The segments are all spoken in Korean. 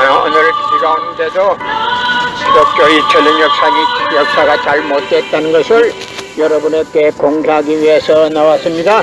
오늘 가운데도 기독교의 전령 역사가 잘못됐다는 것을 여러분에게 공개하기 위해서 나왔습니다.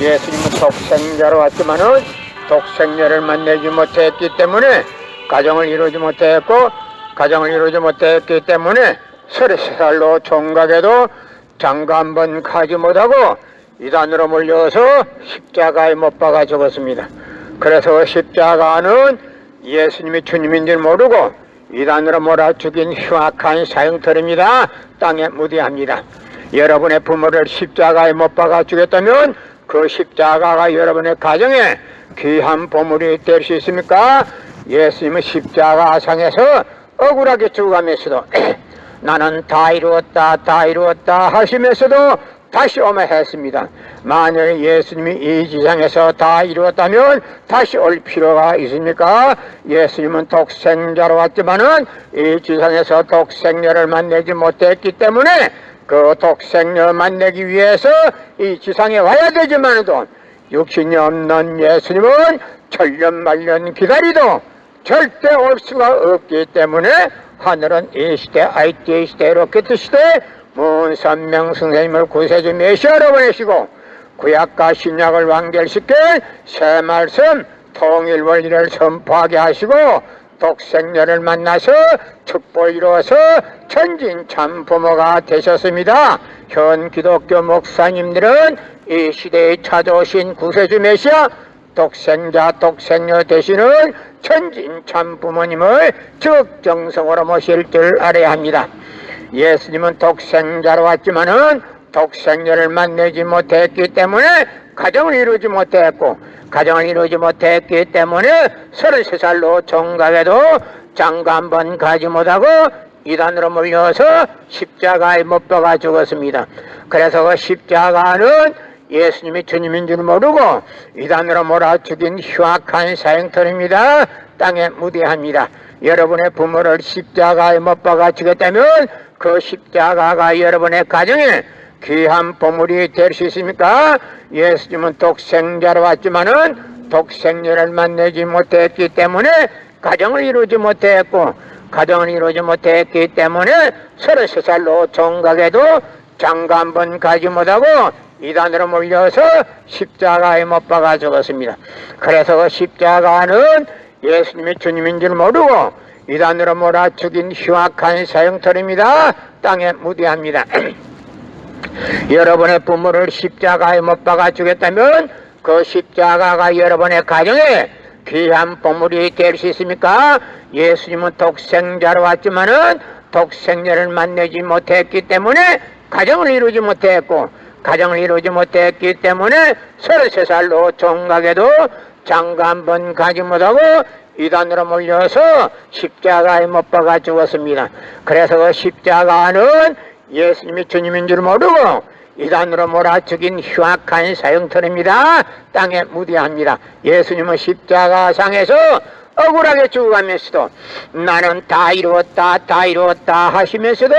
예수님은 독생자로 왔지만은 독생자를 만나지 못했기 때문에 가정을 이루지 못했고, 가정을 이루지 못했기 때문에 33살로 총각에도 장가 한 번 가지 못하고 이단으로 몰려서 십자가에 못 박아 죽었습니다. 그래서 십자가는 예수님이 주님인 줄 모르고 이단으로 몰아 죽인 흉악한 사형터입니다. 땅에 무디합니다. 여러분의 부모를 십자가에 못 박아 죽였다면 그 십자가가 여러분의 가정에 귀한 보물이 될 수 있습니까? 예수님은 십자가상에서 억울하게 죽어가면서도 나는 다 이루었다 하시면서도 다시 오며 했습니다. 만일 예수님이 이 지상에서 다 이루었다면 다시 올 필요가 있습니까? 예수님은 독생자로 왔지만은 이 지상에서 독생자를 만나지 못했기 때문에 그 독생자를 만나기 위해서 이 지상에 와야 되지만도 육신이 없는 예수님은 천년만년 기다리도 절대 올 수가 없기 때문에 하늘은 이 시대 IT 시대 로켓 시대 문선명 선생님을 구세주 메시아로 보내시고 구약과 신약을 완결시켜 새 말씀 통일 원리를 선포하게 하시고 독생자를 만나서 축복을 이루어서 천진참 부모가 되셨습니다. 현 기독교 목사님들은 이 시대에 찾아오신 구세주 메시아 독생자 되시는 천진참 부모님을 적정성으로 모실 줄 알아야 합니다. 예수님은 독생자로 왔지만은 독생자를 만나지 못했기 때문에 가정을 이루지 못했고, 가정을 이루지 못했기 때문에 33살로 총각에도 장가 한 번 가지 못하고 이단으로 몰려서 십자가에 못 박아 죽었습니다. 그래서 그 십자가는 예수님이 주님인 줄 모르고 이단으로 몰아 죽인 흉악한 사형터입니다. 땅에 무디합니다. 여러분의 부모를 십자가에 못 박아 죽였다면 그 십자가가 여러분의 가정에 귀한 보물이 될 수 있습니까? 예수님은 독생자로 왔지만은 독생자를 만나지 못했기 때문에 가정을 이루지 못했고, 가정을 이루지 못했기 때문에 33살로 총각에도 장가 한 번 가지 못하고 이단으로 몰려서 십자가에 못 박아 죽었습니다. 그래서 그 십자가는 예수님이 주님인 줄 모르고 이단으로 몰아 죽인 흉악한 사형터입니다. 땅에 무디합니다. 여러분의 부모를 십자가에 못 박아 주겠다면 그 십자가가 여러분의 가정에 귀한 보물이 될 수 있습니까? 예수님은 독생자로 왔지만은 독생자를 만나지 못했기 때문에 가정을 이루지 못했고, 가정을 이루지 못했기 때문에 33살로 총각에도 장가 한 번 가지 못하고 이단으로 몰려서 십자가에 못 박아 죽었습니다. 그래서 그 십자가는 예수님이 주님인 줄 모르고 이단으로 몰아 죽인 흉악한 사형터입니다. 땅에 무디합니다. 예수님은 십자가상에서 억울하게 죽어가면서도 나는 다 이루었다 하시면서도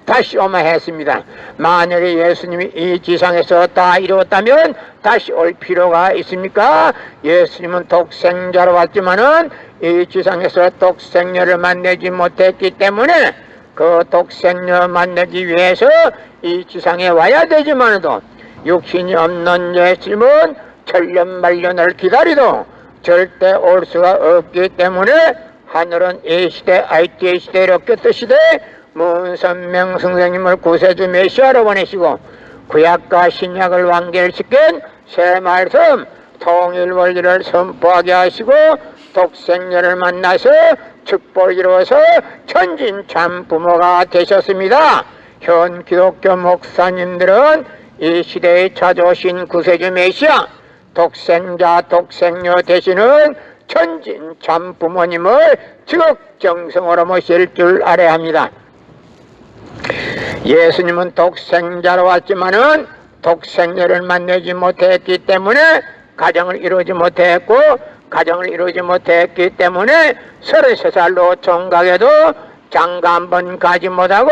다시 오마 했습니다. 만약에 예수님이 이 지상에서 다 이루었다면 다시 올 필요가 있습니까? 예수님은 독생자로 왔지만은 이 지상에서 독생자를 만나지 못했기 때문에 그 독생자 만나기 위해서 이 지상에 와야 되지만도 육신이 없는 예수님은 천년만년을 기다리도 절대 올 수가 없기 때문에 하늘은 이 시대 IT 시대 로켓 시대 문선명 선생님을 구세주 메시아로 보내시고 구약과 신약을 완결시킨 새 말씀 통일 원리를 선포하게 하시고 독생자를 만나서 축복을 이루어서 천진참 부모가 되셨습니다. 현 기독교 목사님들은 이 시대에 찾아오신 구세주 메시아 독생자 되시는 천진참 부모님을 지극정성으로 모실 줄 알아야 합니다. 예수님은 독생자로 왔지만은 독생자를 만나지 못했기 때문에 가정을 이루지 못했고, 가정을 이루지 못했기 때문에 33살로 총각에도 장가 한 번 가지 못하고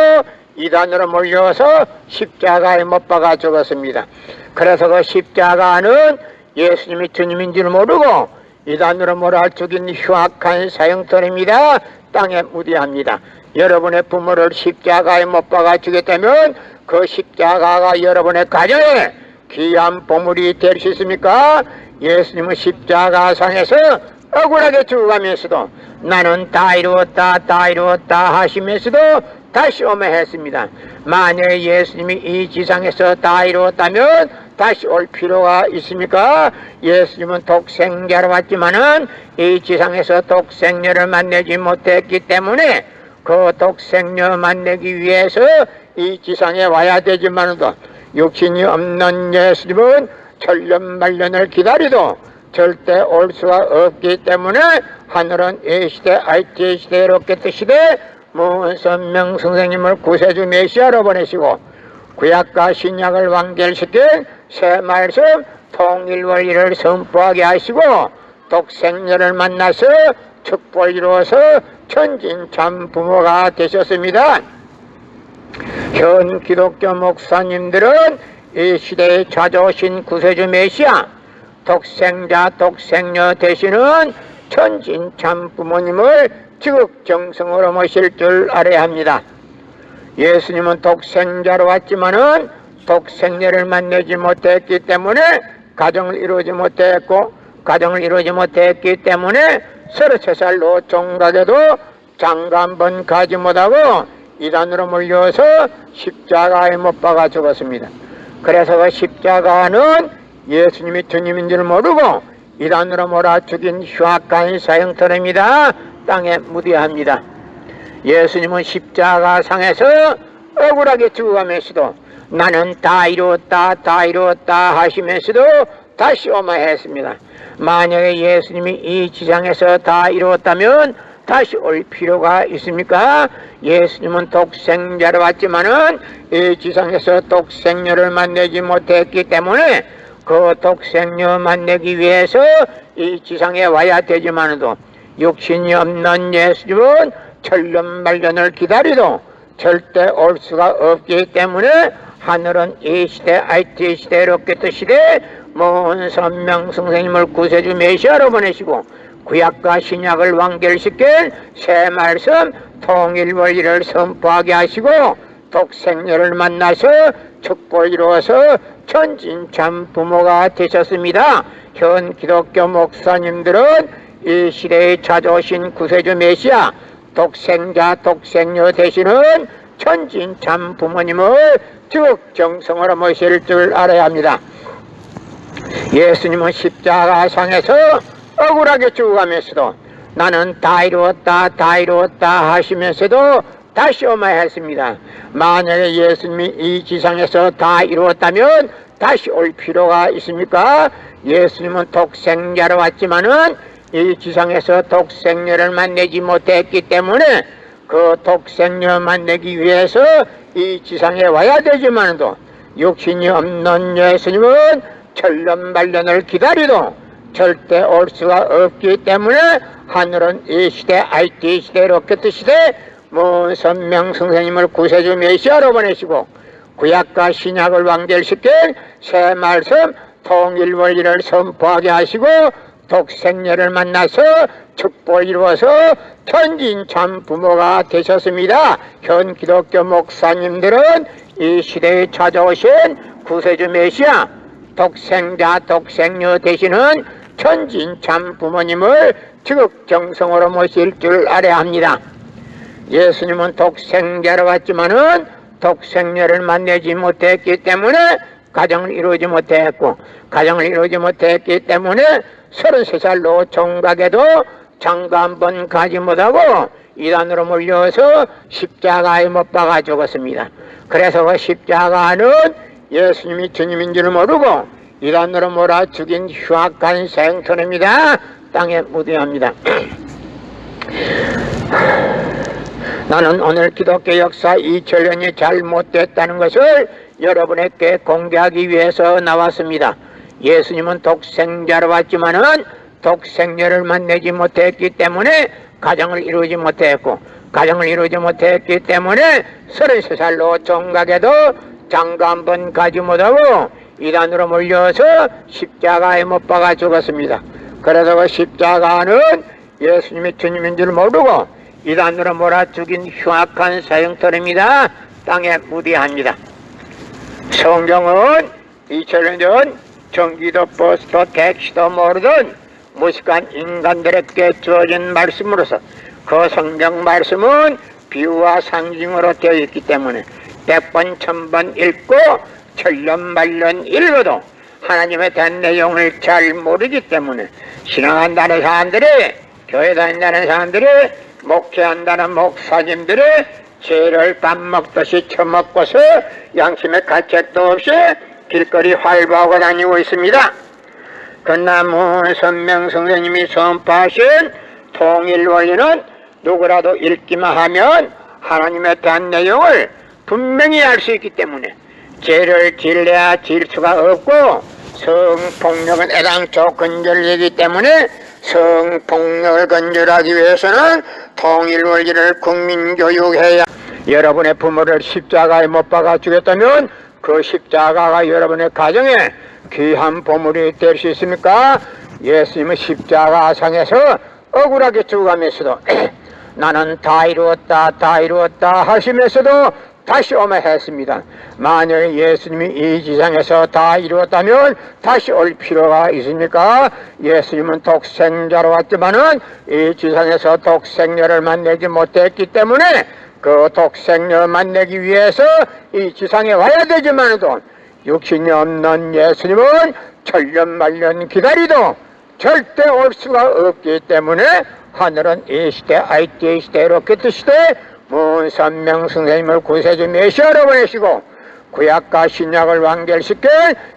이단으로 몰려서 십자가에 못 박아 죽었습니다. 그래서 그 십자가는 예수님이 주님인 줄 모르고 이단으로 몰아 죽인 흉악한 사형터입니다. 땅에 무디합니다. 여러분의 부모를 십자가에 못 박아 죽였다면 그 십자가가 여러분의 가정에 귀한 보물이 될 수 있습니까? 예수님은 십자가상에서 억울하게 죽어가면서도 나는 다 이루었다 다 이루었다 하시면서도 다시 오매 했습니다. 만약에 예수님이 이 지상에서 다 이루었다면 다시 올 필요가 있습니까? 예수님은 독생자로 왔지만은 이 지상에서 독생녀를 만나지 못했기 때문에 그 독생녀 만나기 위해서 이 지상에 와야 되지만도 육신이 없는 예수님은 천년만년을 기다리도 절대 올 수가 없기 때문에 하늘은 이 시대 IT 시대 로켓 시대 무선명 선생님을 구세주 메시아로 보내시고 구약과 신약을 완결시킨 새 말씀 통일원리를 선포하게 하시고 독생녀를 만나서 축복을 이루어서 천진참 부모가 되셨습니다. 현 기독교 목사님들은 이 시대에 찾아오신 구세주 메시아 독생자 독생녀 되시는 천진참 부모님을 지극정성으로 모실 줄 알아야 합니다. 예수님은 독생자로 왔지만은 독생녀를 만나지 못했기 때문에 가정을 이루지 못했고 가정을 이루지 못했기 때문에 33살로 종각에도 장가 한 번 가지 못하고 이단으로 몰려서 십자가에 못 박아 죽었습니다. 그래서 그 십자가는 예수님이 주님인 줄 모르고 이단으로 몰아 죽인 흉악한 사형터입니다. 땅에 무디합니다. 예수님은 십자가 상에서 억울하게 죽어가면서도 나는 다 이루었다 다 이루었다 하시면서도 다시 오마했습니다. 만약에 예수님이 이 지상에서 다 이루었다면 다시 올 필요가 있습니까? 예수님은 독생자로 왔지만은 이 지상에서 독생녀를 만나지 못했기 때문에 그 독생녀 만나기 위해서 이 지상에 와야 되지만도 육신이 없는 예수님은 천년만년을 기다리도 절대 올 수가 없기 때문에 하늘은 이 시대 IT 시대 로켓 시대 먼 선명 선생님을 구세주 메시아로 보내시고 구약과 신약을 완결시킨 새 말씀 통일원리를 선포하게 하시고 독생녀를 만나서 축복을 이루어서 천진참 부모가 되셨습니다. 현 기독교 목사님들은 이 시대에 찾아오신 구세주 메시아 독생자 독생녀 되시는 천진참 부모님을 지극정성으로 모실 줄 알아야 합니다. 예수님은 십자가상에서 억울하게 죽어가면서도 나는 다 이루었다 다 이루었다 하시면서도 다시 오마했습니다. 만약에 예수님이 이 지상에서 다 이루었다면 다시 올 필요가 있습니까? 예수님은 독생자로 왔지만은 이 지상에서 독생녀를 만나지 못했기 때문에 그 독생녀 만나기 위해서 이 지상에 와야 되지만도 육신이 없는 예수님은 천년만년을 기다리도 절대 올 수가 없기 때문에 하늘은 이 시대 IT 시대 로켓 시대 먼 선명 선생님을 구세주 메시아로 보내시고 구약과 신약을 완결시킨 새 말씀 통일원리를 선포하게 하시고 독생녀를 만나서 축복을 이루어서 천진참 부모가 되셨습니다. 현 기독교 목사님들은 이 시대에 찾아오신 구세주 메시아 독생자 독생녀 되시는 천진참 부모님을 지극정성으로 모실 줄 알아야 합니다. 예수님은 독생자로 왔지만은 독생녀를 만나지 못했기 때문에 가정을 이루지 못했고 가정을 이루지 못했기 때문에 33살로 종각에도 장가 한 번 가지 못하고 이단으로 몰려서 십자가에 못 박아 죽었습니다. 그래서 그 십자가는 예수님이 주님인 줄 모르고 이단으로 몰아 죽인 흉악한 생터입니다. 땅에 무디합니다. 나는 오늘 기독교 역사 2000년이 잘못됐다는 것을 여러분에게 공개하기 위해서 나왔습니다. 예수님은 독생자로 왔지만은 독생녀를 만나지 못했기 때문에 가정을 이루지 못했고 가정을 이루지 못했기 때문에 33살로 종각에도 장가 한 번 가지 못하고 이단으로 몰려서 십자가에 못 박아 죽었습니다. 그래서 그 십자가는 예수님이 주님인 줄 모르고 이단으로 몰아 죽인 흉악한 사형터입니다. 땅에 무대합니다. 성경은 2000년 전 전기도 버스도 택시도 모르던 무식한 인간들에게 주어진 말씀으로서 그 성경 말씀은 비유와 상징으로 되어 있기 때문에 100번 1000번 읽고 천년만년 읽어도 하나님에 대한 내용을 잘 모르기 때문에 신앙한다는 사람들이, 교회 다닌다는 사람들이, 목회한다는 목사님들이 죄를 밥 먹듯이 처먹고서 양심의 가책도 없이 길거리 활보하고 다니고 있습니다. 그러나 문선명 선생님이 선포하신 통일 원리는 누구라도 읽기만 하면 하나님에 대한 내용을 분명히 알 수 있기 때문에 죄를 질래야 질 수가 없고, 성폭력은 애당초 근절이기 때문에 성폭력을 근절하기 위해서는 통일 원리를 국민교육해야. 여러분의 부모를 십자가에 못 박아 죽였다면 그 십자가가 여러분의 가정에 귀한 보물이 될 수 있습니까? 예수님은 십자가상에서 억울하게 죽어가면서도 나는 다 이루었다 다 이루었다 하시면서도 다시 오면 했습니다. 만일 예수님이 이 지상에서 다 이루었다면 다시 올 필요가 있습니까? 예수님은 독생자로 왔지만은 이 지상에서 독생녀를 만나지 못했기 때문에 그 독생녀를 만나기 위해서 이 지상에 와야 되지만도 육신이 없는 예수님은 천년만년 기다리도 절대 올 수가 없기 때문에 하늘은 이 시대 IT 시대로 그 시대 문선명 선생님을 구세주 메시아로 보내시고 구약과 신약을 완결시켜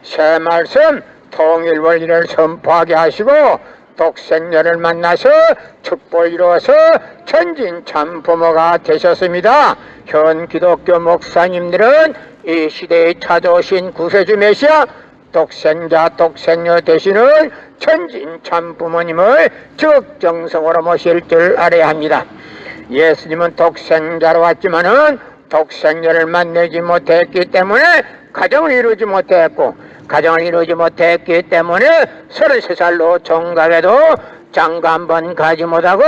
새 말씀 통일 원리를 선포하게 하시고 독생녀를 만나서 축복을 이루어서 천진 참 부모가 되셨습니다. 현 기독교 목사님들은 이 시대에 찾아오신 구세주 메시아 독생자 독생녀 되시는 천진 참 부모님을 적정성으로 모실 줄 알아야 합니다. 예수님은 독생자로 왔지만은 독생녀를 만나지 못했기 때문에 가정을 이루지 못했고, 가정을 이루지 못했기 때문에 33살로 종각에도 장가 한 번 가지 못하고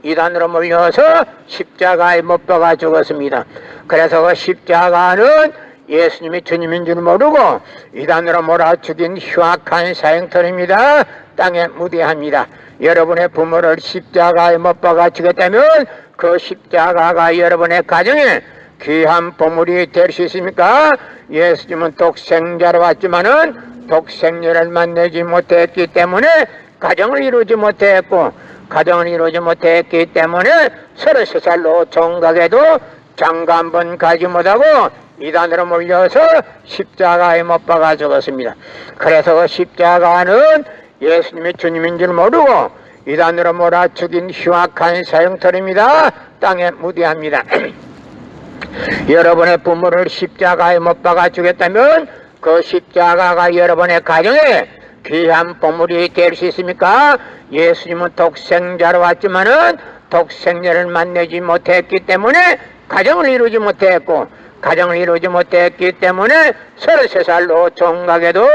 이단으로 몰려서 십자가에 못 박아 죽었습니다. 그래서 그 십자가는 예수님이 주님인 줄 모르고 이단으로 몰아 죽인 흉악한 사형터입니다. 땅에 무대합니다. 여러분의 부모를 십자가에 못 박아 죽였다면 그 십자가가 여러분의 가정에 귀한 보물이 될 수 있습니까? 예수님은 독생자로 왔지만은 독생녀를 만나지 못했기 때문에 가정을 이루지 못했고, 가정을 이루지 못했기 때문에 33살로 종각에도 장가 한 번 가지 못하고 이단으로 몰려서 십자가에 못 박아 죽었습니다. 그래서 그 십자가는 예수님이 주님인 줄 모르고 이단으로 몰아 죽인 흉악한 사형터입니다. 땅에 무대합니다. 여러분의 부모를 십자가에 못 박아 죽였다면 그 십자가가 여러분의 가정에 귀한 보물이 될 수 있습니까? 예수님은 독생자로 왔지만은 독생녀를 만나지 못했기 때문에 가정을 이루지 못했고, 가정을 이루지 못했기 때문에 33살로 종각에도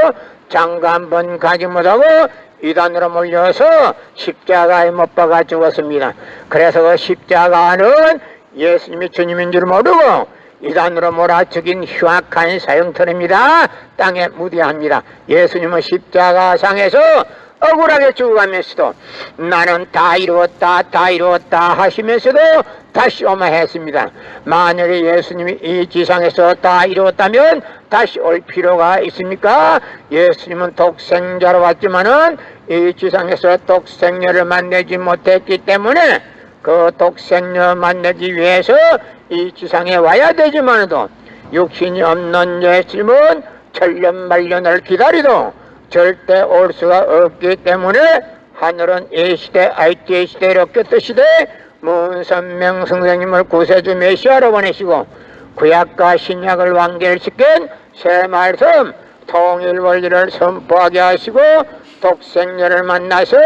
장가 한 번 가지 못하고 이단으로 몰려서 십자가에 못 박아 죽었습니다. 그래서 그 십자가는 예수님이 주님인 줄 모르고 이단으로 몰아 죽인 흉악한 사형터입니다. 땅에 무대합니다. 예수님은 십자가상에서 억울하게 죽어가면서도 나는 다 이루었다 다 이루었다 하시면서도 다시 오마 했습니다. 만약에 예수님이 이 지상에서 다 이루었다면 다시 올 필요가 있습니까? 예수님은 독생자로 왔지만은 이 지상에서 독생녀를 만나지 못했기 때문에 그 독생녀 만나기 위해서 이 지상에 와야 되지만도 육신이 없는 예수님은 천년만년을 기다리도 절대 올 수가 없기 때문에 하늘은 이 시대 IT 시대로 끝시대 문선명 선생님을 구세주 메시아로 보내시고 구약과 신약을 완결시킨 새 말씀 통일 원리를 선포하게 하시고 독생녀를 만나서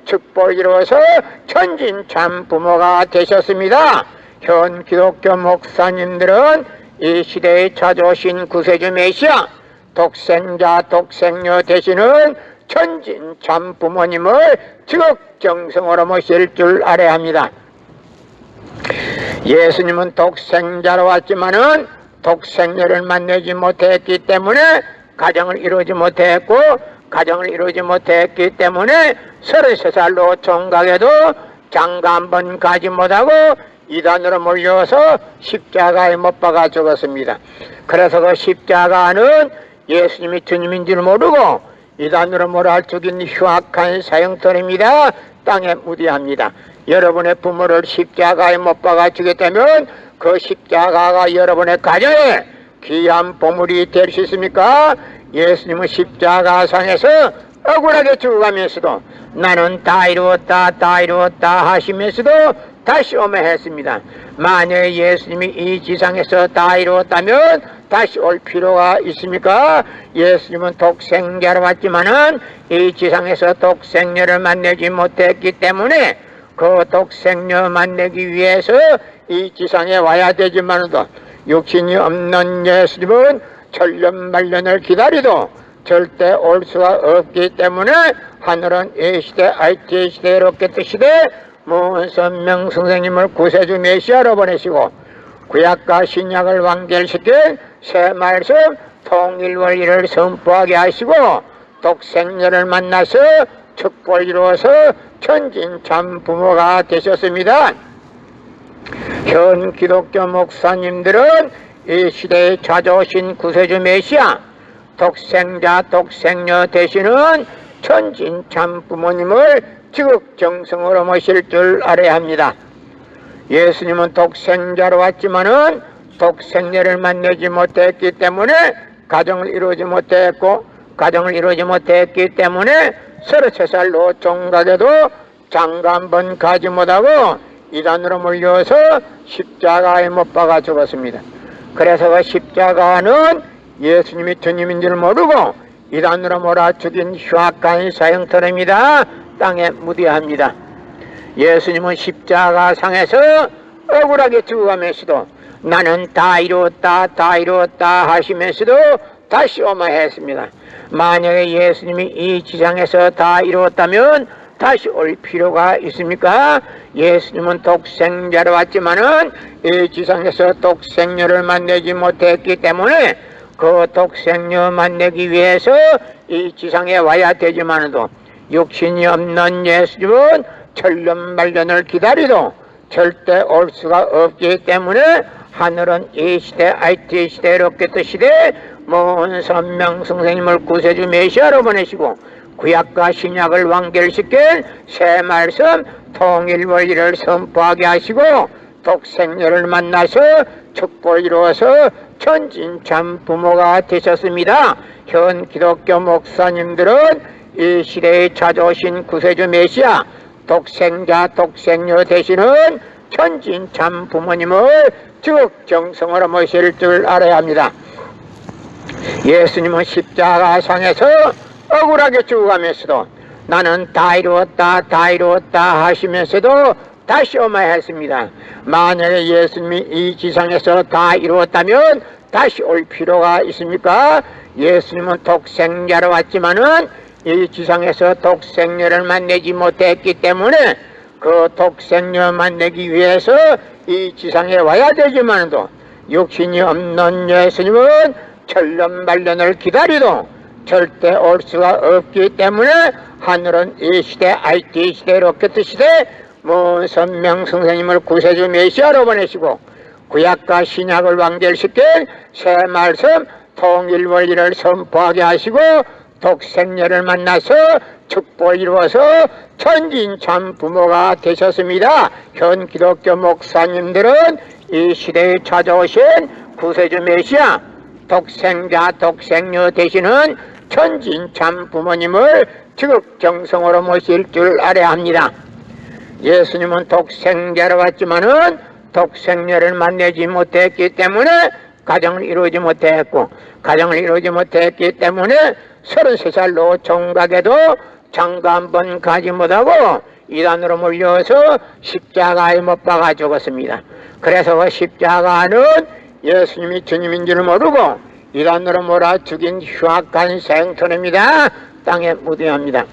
축복을 이루어서 천진 참 부모가 되셨습니다. 현 기독교 목사님들은 이 시대에 찾아오신 구세주 메시아 독생자 독생녀 되시는 천진 참 부모님을 지극정성으로 모실 줄 알아야 합니다. 예수님은 독생자로 왔지만은 독생녀를 만나지 못했기 때문에 가정을 이루지 못했고, 가정을 이루지 못했기 때문에 33살로 총각에도 장가 한 번 가지 못하고 이단으로 몰려서 십자가에 못 박아 죽었습니다. 그래서 그 십자가는 예수님이 주님인 줄 모르고 이단으로 몰아 죽인 흉악한 사형터입니다. 땅에 무디합니다. 여러분의 부모를 십자가에 못 박아 죽였다면 그 십자가가 여러분의 가정에 귀한 보물이 될 수 있습니까? 예수님은 십자가상에서 억울하게 죽어가면서도 나는 다 이루었다 다 이루었다 하시면서도 다시 오며 했습니다. 만약 예수님이 이 지상에서 다 이루었다면 다시 올 필요가 있습니까? 예수님은 독생자로 왔지만은 이 지상에서 독생녀를 만나지 못했기 때문에 그 독생녀 만나기 위해서 이 지상에 와야 되지만도 육신이 없는 예수님은 천년만년을 기다리도 절대 올 수가 없기 때문에 하늘은 이 시대 IT 시대 로켓 시대 무선명 선생님을 구세주 메시아로 보내시고 구약과 신약을 완결시킨 새 말씀 통일원리를 선포하게 하시고 독생녀를 만나서 축복을 이루어서 천진 참 부모가 되셨습니다. 현 기독교 목사님들은 이 시대에 찾아오신 구세주 메시아 독생자 독생녀 되시는 천진 참 부모님을 지극정성으로 모실 줄 알아야 합니다. 예수님은 독생자로 왔지만은 독생녀를 만나지 못했기 때문에 가정을 이루지 못했고, 가정을 이루지 못했기 때문에 33살로 종각에도 장가 한 번 가지 못하고 이단으로 몰려서 십자가에 못 박아 죽었습니다. 그래서 그 십자가는 예수님이 주님인 줄 모르고 이단으로 몰아 죽인 흉악한 사형터입니다. 땅에 무디합니다. 예수님은 십자가 상에서 억울하게 죽어가면서도 나는 다 이루었다 다 이루었다 하시면서도 다시 오마 했습니다. 만약에 예수님이 이 지상에서 다 이루었다면 다시 올 필요가 있습니까? 예수님은 독생자로 왔지만은 이 지상에서 독생녀를 만나지 못했기 때문에 그 독생녀 만나기 위해서 이 지상에 와야 되지만도 육신이 없는 예수님은 천년만년을 기다리도 절대 올 수가 없기 때문에 하늘은 이 시대 IT 시대 로켓 시대 먼 선명 선생님을 구세주 메시아로 보내시고 구약과 신약을 완결시킨 새 말씀 통일원리를 선포하게 하시고 독생녀를 만나서 축복을 이루어서 천진 참 부모가 되셨습니다. 현 기독교 목사님들은 이 시대에 찾아오신 구세주 메시아 독생자 독생녀 되시는 천진 참 부모님을 지극정성으로 모실 줄 알아야 합니다. 예수님은 십자가상에서 억울하게 죽어가면서도 나는 다 이루었다 다 이루었다 하시면서도 다시 오마 했습니다. 만약에 예수님이 이 지상에서 다 이루었다면 다시 올 필요가 있습니까? 예수님은 독생자로 왔지만은 이 지상에서 독생녀를 만나지 못했기 때문에 그 독생녀 만나기 위해서 이 지상에 와야 되지만도 육신이 없는 예수님은 천년만년을 기다리도 절대 올 수가 없기 때문에 하늘은 이 시대 IT 시대 로켓 시대 무선명 선생님을 구세주 메시아로 보내시고 구약과 신약을 완결시킨 새 말씀 통일원리를 선포하게 하시고 독생녀를 만나서 축복을 이루어서 천진 참 부모가 되셨습니다. 현 기독교 목사님들은 이 시대에 찾아오신 구세주 메시아 독생자 독생녀 되시는 천진 참 부모님을 지극정성으로 모실 줄 알아야 합니다. 예수님은 독생자로 왔지만은 독생녀를 만나지 못했기 때문에 가정을 이루지 못했고, 가정을 이루지 못했기 때문에 33살로 종각에도 장가 한 번 가지 못하고 이단으로 몰려서 십자가에 못 박아 죽었습니다. 그래서 그 십자가는 예수님이 주님인 줄 모르고 이단으로 몰아 죽인 흉악한 생터입니다. 땅에 묻어야 합니다.